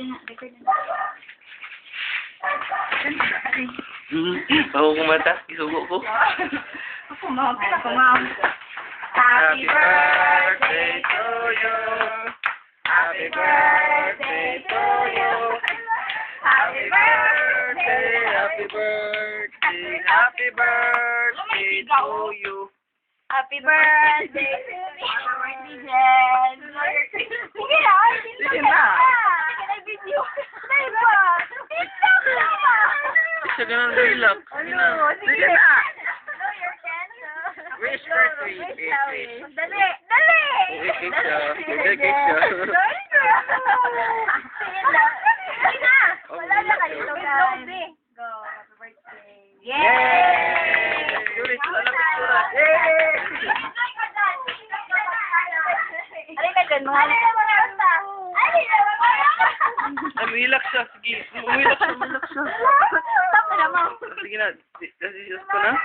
na. Record na. Ako kumata, isugo ko. Ako, ma'am. Happy birthday to you. Happy birthday to you. Happy birthday, happy birthday, happy birthday to you. Happy birthday to me. Happy birthday, Jen. Sige na. Sige na. Sige na, video. Sige ba? Relax na. Siya ganun relax. Sige na. Sige na. Know your cancer. Wish first, wish. Dali. Dali. Wish siya. Wish siya. Sige na. Sige na. Wala na kayo. Go. Happy birthday. Yay! Sulit sa picture. Yay! Alin ka dyan, mga Umiilak siya. Sige. Umiilak siya. Stop na naman. Sige na. This is ko na.